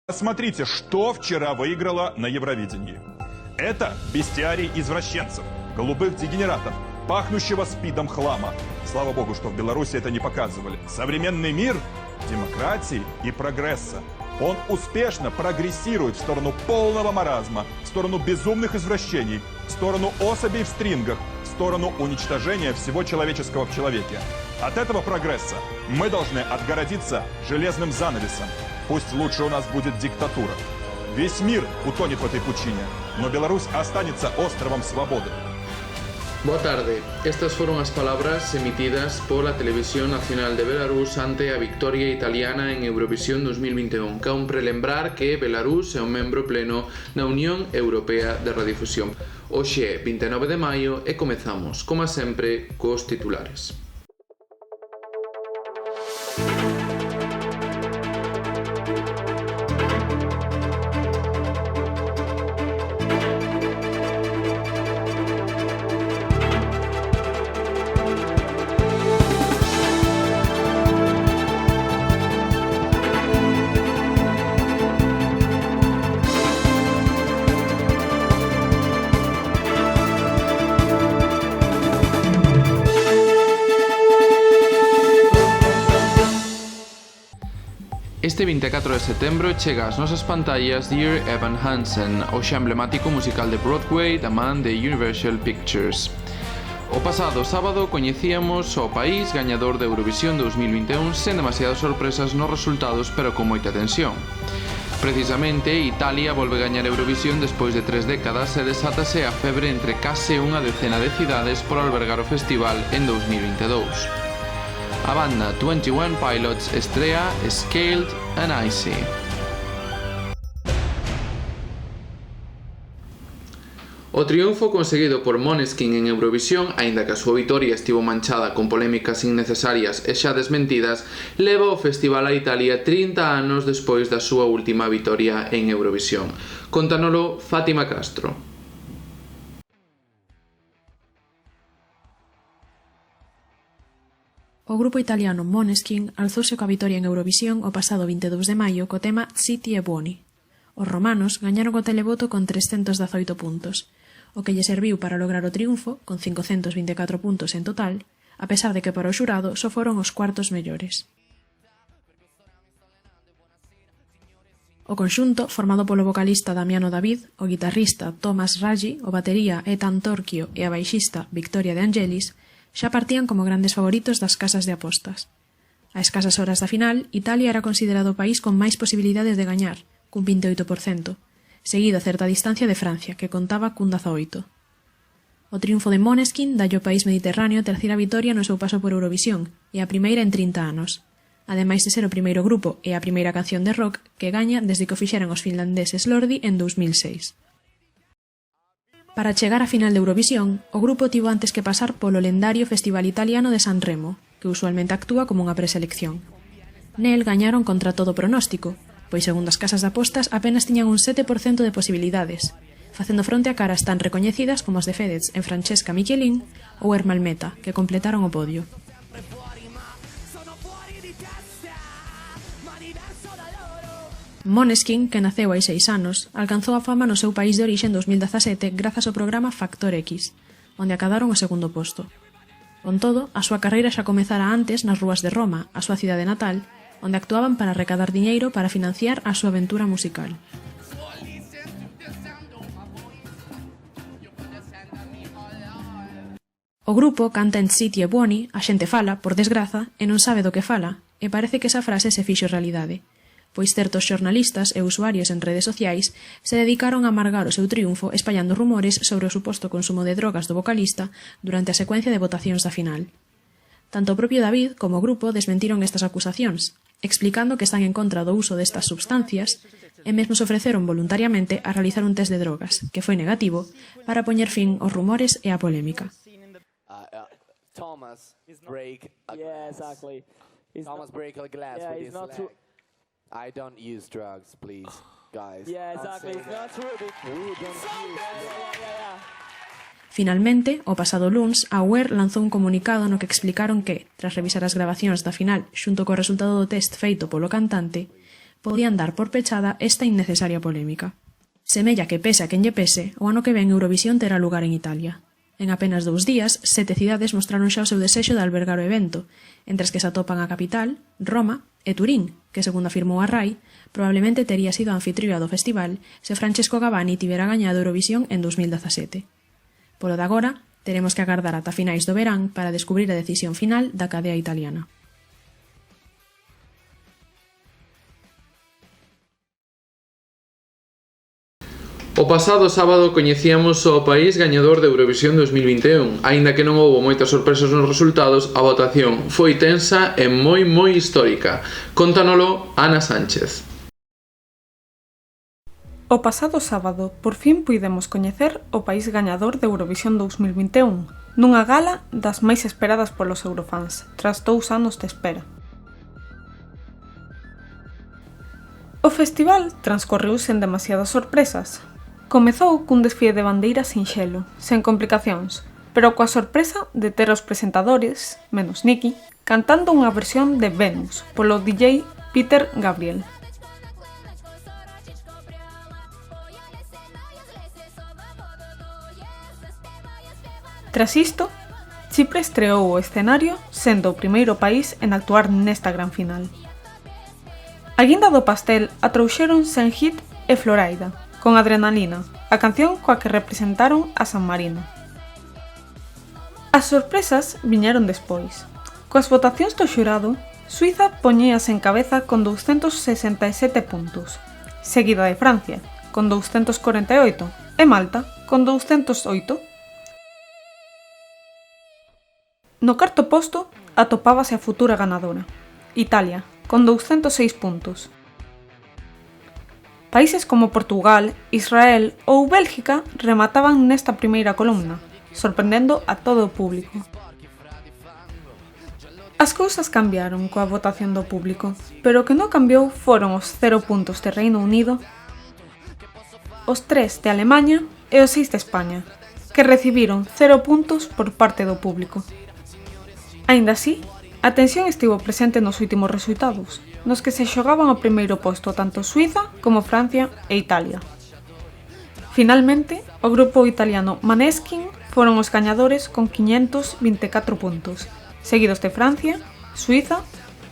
Посмотрите, что вчера выиграла на Евровидении. Это бестиарий извращенцев, голубых дегенератов, пахнущего спидом хлама. Слава богу, что в Беларуси это не показывали. Современный мир демократии и прогресса. Он успешно прогрессирует в сторону полного маразма, в сторону безумных извращений, в сторону особей в стрингах, в сторону уничтожения всего человеческого в человеке. От этого прогресса мы должны отгородиться железным занавесом. Пусть лучше у нас будет диктатура. Весь мир утонет в этой пучине, но Беларусь останется островом свободы. Boa tarde. Estas foron as palabras emitidas pola Televisión Nacional de Belarus ante a victoria italiana en Eurovisión 2021. Cómpre lembrar que Belarus é un membro pleno na Unión Europea de Radiodifusión. Hoxe é 29 de maio e comezamos, como sempre, cos titulares. Este 24 de setembro chega ás nosas pantallas Dear Evan Hansen, o xa emblemático musical de Broadway da man de Universal Pictures. O pasado sábado coñecíamos o país gañador de Eurovisión 2021 sen demasiadas sorpresas nos resultados, pero con moita tensión. Precisamente, Italia volve gañar Eurovisión despois de 3 décadas e desátase a febre entre case unha decena de cidades por albergar o festival en 2022. A banda 21 Pilots estrea Scaled and Icy. O triunfo conseguido por Måneskin en Eurovisión, aínda que a súa vitoria estivo manchada con polémicas innecesarias e xa desmentidas, leva o festival a Italia 30 anos despois da súa última vitoria en Eurovisión. Contanolo Fátima Castro. O grupo italiano Måneskin alzouse coa vitoria en Eurovisión o pasado 22 de maio co tema Zitti e Buoni. Os romanos gañaron o televoto con 318 puntos, o que lle serviu para lograr o triunfo, con 524 puntos en total, a pesar de que para o xurado só foron os cuartos mellores. O conxunto, formado polo vocalista Damiano David, o guitarrista Thomas Raggi, o batería Ethan Torchio e a baixista Victoria De Angelis, xa partían como grandes favoritos das casas de apostas. A escasas horas da final, Italia era considerado o país con máis posibilidades de gañar, cun 28%, seguido a certa distancia de Francia, que contaba cun 18%. O triunfo de Måneskin dalle ao país mediterráneo a terceira vitoria no seu paso por Eurovisión, e a primeira en 30 anos, ademais de ser o primeiro grupo e a primeira canción de rock que gaña desde que o fixeran os finlandeses Lordi en 2006. Para chegar á final de Eurovisión, o grupo tivo antes que pasar polo lendario Festival Italiano de San Remo, que usualmente actúa como unha preselección. Nel gañaron contra todo pronóstico, pois segundo as casas de apostas apenas tiñan un 7% de posibilidades, facendo fronte a caras tan recoñecidas como as de Fedez e Francesca Michelin ou Ermal Meta, que completaron o podio. Måneskin, que naceu hai 6 anos, alcanzou a fama no seu país de orixe en 2017 grazas ao programa Factor X, onde acadaron o segundo posto. Con todo, a súa carreira xa comezara antes nas rúas de Roma, a súa cidade natal, onde actuaban para recadar diñeiro para financiar a súa aventura musical. O grupo canta en Zitti e Buoni, a xente fala, por desgraza, e non sabe do que fala, e parece que esa frase se fixo realidade, pois certos xornalistas e usuarios en redes sociais se dedicaron a amargar o seu triunfo espallando rumores sobre o suposto consumo de drogas do vocalista durante a secuencia de votacións da final. Tanto o propio David como o grupo desmentiron estas acusacións, explicando que están en contra do uso destas substancias e mesmo se ofreceron voluntariamente a realizar un test de drogas, que foi negativo, para poñer fin aos rumores e á polémica. Thomas break a glass. Thomas break a glass with his leg. I don't use drugs, please, guys. Yeah, exactly. It's not true. We don't use drugs. Finalmente, o pasado luns, a UER lanzou un comunicado no que explicaron que, tras revisar as grabacións da final xunto co resultado do test feito polo cantante, podían dar por pechada esta innecesaria polémica. Semella que pese a quen lle pese, o ano que ven Eurovisión terá lugar en Italia. En apenas 2 días, 7 cidades mostraron xa o seu desexo de albergar o evento, entre as que se atopan a capital, Roma e Turín, que, segundo afirmou a RAI, probablemente tería sido anfitrioa do festival se Francesco Gavani tivera gañado Eurovisión en 2017. Polo de agora, teremos que agardar ata finais do verán para descubrir a decisión final da cadea italiana. O pasado sábado coñecíamos o país gañador de Eurovisión 2021. Aínda que non houbo moitas sorpresas nos resultados, a votación foi tensa e moi histórica. Cóntanolo Ana Sánchez. O pasado sábado, por fin puidemos coñecer o país gañador de Eurovisión 2021, nunha gala das máis esperadas polos eurofans, tras 2 anos de espera. O festival transcorreu sen demasiadas sorpresas. Comezou cun desfile de bandeiras sinxelo, sen complicacións, pero coa sorpresa de ter os presentadores, menos Nicky, cantando unha versión de Venus, polo DJ Peter Gabriel. Tras isto, Chipre estreou o escenario sendo o primeiro país en actuar nesta gran final. A guinda do pastel a trouxeron Sen Hit e Floraida, con Adrenalina, a canción coa que representaron a San Marino. As sorpresas viñeron despois. Coas votacións do xurado, Suiza poñíase en cabeza con 267 puntos, seguida de Francia, con 248, e Malta, con 208. No cuarto posto atopábase a futura ganadora, Italia, con 206 puntos. Países como Portugal, Israel ou Bélgica remataban nesta primeira columna, sorprendendo a todo o público. As cousas cambiaron coa votación do público, pero o que non cambiou foron os 0 puntos de Reino Unido, os 3 de Alemanha e os 6 de España, que recibiron 0 puntos por parte do público. Aínda así, a tensión estivo presente nos últimos resultados, nos que se xogaban o primeiro posto tanto Suiza como Francia e Italia. Finalmente, o grupo italiano Maneskin foron os gañadores con 524 puntos, seguidos de Francia, Suiza,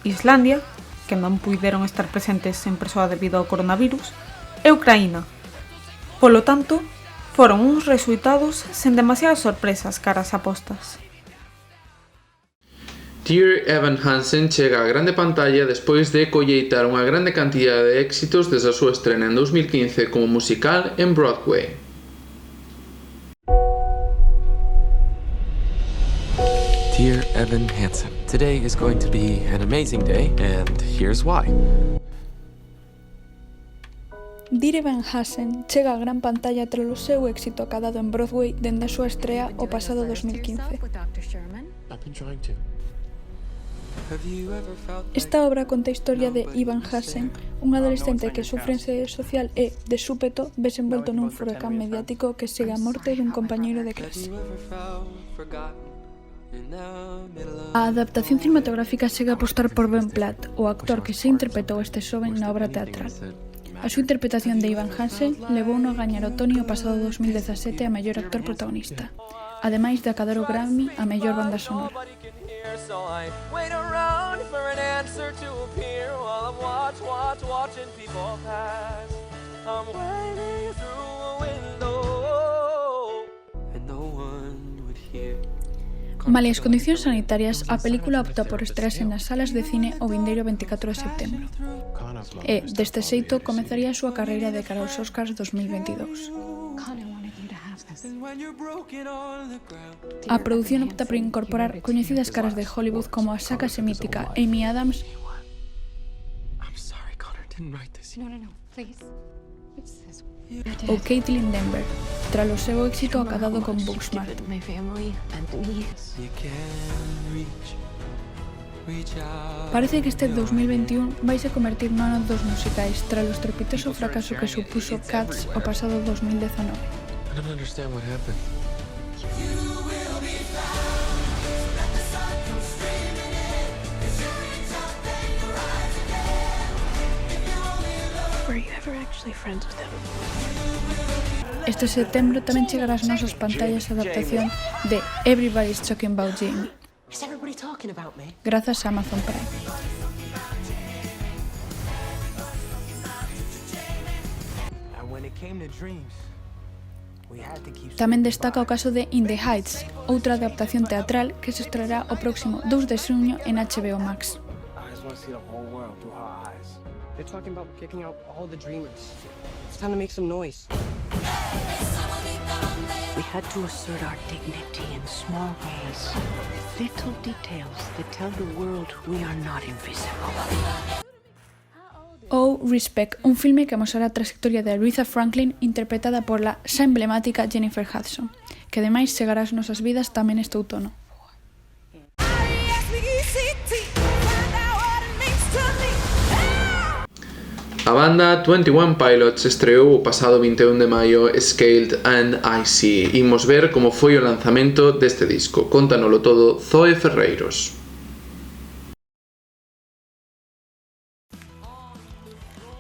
Islandia, que non puideron estar presentes en persoa debido ao coronavirus, e Ucraína. Polo tanto, foron uns resultados sen demasiadas sorpresas caras apostas. Dear Evan Hansen chega á grande pantalla despois de colleitar unha grande cantidad de éxitos desde a súa estrena en 2015 como musical en Broadway. Dear Evan Hansen, today is going to be an amazing day, and here's why. Dear Evan Hansen chega á gran pantalla tras o seu éxito acadado en Broadway dende a súa estrea o pasado 2015. I've been trying to. Esta obra conta a historia de Evan Hansen, un adolescente que sufre ansiedade social e, de súpeto, vese envolto nun furacán mediático que segue a morte dun compañeiro de clase. A adaptación cinematográfica segue a apostar por Ben Platt, o actor que se interpretou este xoven na obra teatral. A súa interpretación de Evan Hansen levouno a gañar o Tony o pasado 2017 a mellor actor protagonista, ademais de acadar o Grammy a mellor banda sonora. Malia as condicións sanitarias, a película opta por estrearse nas salas de cine o vindeiro 24 de setembro. E, deste xeito, comezaría a súa carreira de cara aos Oscars 2022. A produción opta por incorporar coñecidas caras de Hollywood como a sácase mítica Amy Adams ou Caitlin Denver, tras o seu éxito acadado con Booksmart. Parece que este 2021 vaise convertir no ano dos musicais tras o estrepitoso fracaso que supuso Cats o pasado 2019. Este setembro tamén chegará ás nosas pantallas a adaptación de Everybody's Talking About Jamie, grazas a Amazon Prime. Tamén destaca o caso de In the Heights, outra adaptación teatral que se estreará o próximo 2 de xuño en HBO Max. They're talking about kicking out all the dreamers. It's time to make some noise. We had to assert our dignity in small ways. Little details that tell the world we are not invisible. Ou Respect, un filme que amosará a trayectoria de Aretha Franklin interpretada por la xa emblemática Jennifer Hudson, que ademais chegará ás nosas vidas tamén este outono. A banda 21 Pilots estreou o pasado 21 de maio Scaled and Icy. Imos ver como foi o lanzamento deste disco. Contanolo todo Zoe Ferreiros.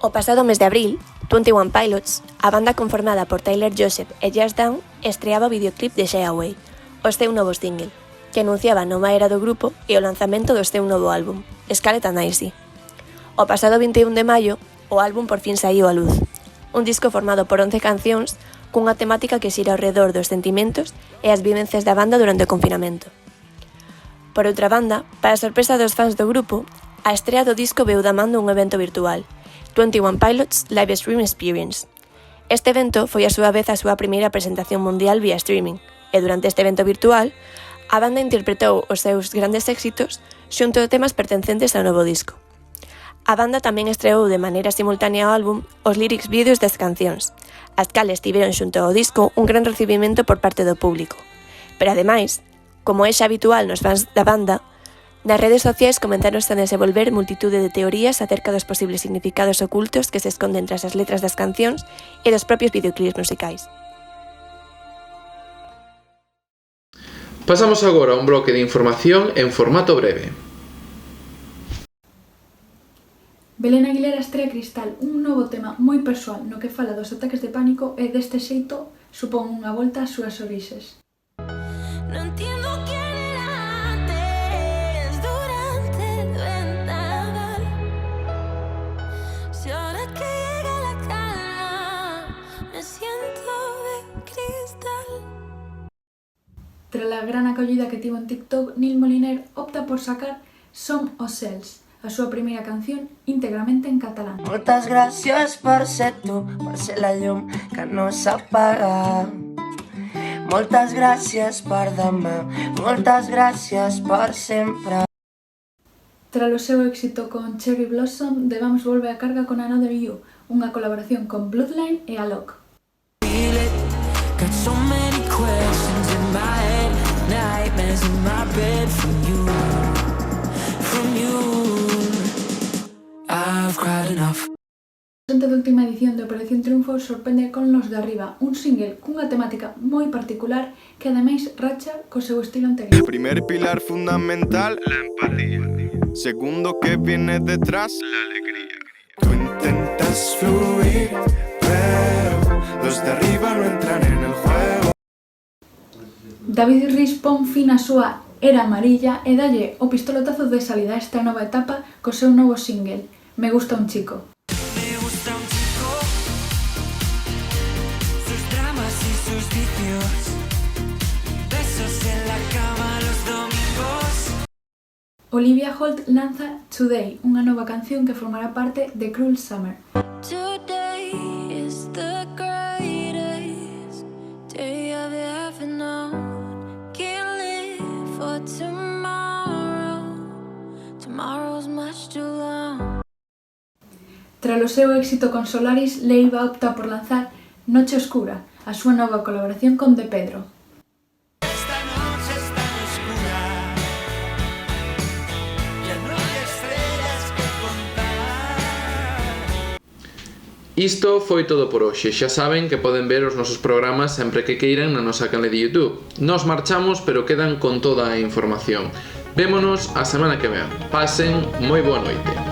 O pasado mes de abril, 21 Pilots, a banda conformada por Tyler Joseph e Just Down, estreaba o videoclip de Shy Away, o seu novo single, que anunciaba a nova era do grupo e o lanzamento do seu novo álbum, Scaled and Icy. O pasado 21 de maio, o álbum por fin saíu á luz. Un disco formado por 11 cancións cunha temática que xira ao redor dos sentimentos e as vivencias da banda durante o confinamento. Por outra banda, para sorpresa dos fans do grupo, a estrea do disco veu da man dun evento virtual, 21 Pilots Live Stream Experience. Este evento foi a súa vez a súa primeira presentación mundial vía streaming, e durante este evento virtual, a banda interpretou os seus grandes éxitos xunto de temas pertencentes ao novo disco. A banda tamén estreou de maneira simultánea ao álbum os lyrics vídeos das cancións, as cales tiveron xunto ao disco un gran recibimento por parte do público. Pero ademais, como é xa habitual nos fans da banda, nas redes sociais comenzaron a desenvolver multitude de teorías acerca dos posibles significados ocultos que se esconden tras as letras das cancións e dos propios videoclips musicais. Pasamos agora a un bloque de información en formato breve. Belén Aguilera estrea Cristal, un novo tema moi persoal no que fala dos ataques de pánico e deste xeito supón unha volta ás súas orixes. No entiendo quién era antes durante el vendaval. Si ahora que llega la calma me siento de cristal. Tras a gran acollida que tivo en TikTok, Nil Moliner opta por sacar Som os Cels, a súa primeira canción íntegramente en catalán. Moltes gràcies per ser tu, per ser la llum que no s'apaga. Moltes gràcies per demà, moltes gràcies per sempre. Tras o seu éxito con Cherry Blossom, The Vamps volve a carga con Another You, unha colaboración con Bloodline e Alok. Got so many questions in my head, nightmares in my bed from you. I've cried enough. A presente da última edición de Operación Triunfo sorprende con Los de Arriba, un single cunha temática moi particular que ademais racha co seu estilo anterior. El primer pilar fundamental, la empatía. Segundo que viene detrás, la alegría. Tú intentas fluir, pero los de arriba no entran en el juego. David Riz pon fin a súa era amarilla e dalle o pistoletazo de salida a esta nova etapa co seu novo single, Me gusta un chico. Me gusta un chico, sus dramas y sus vicios, besos en la cama los domingos. Olivia Holt lanza Today, unha nova canción que formará parte de Cruel Summer. Today is the greatest day I've ever known. Can't live for tomorrow. Tomorrow's much too long. Tras o seu éxito con Solaris, Leiva opta por lanzar Noche Oscura, a súa nova colaboración con De Pedro. Esta noche es tan oscura, ya no hay estrellas que contar. Isto foi todo por hoxe. Xa saben que poden ver os nosos programas sempre que queiran na nosa canle de YouTube. Nos marchamos, pero quedan con toda a información. Vémonos a semana que ven. Pasen moi boa noite.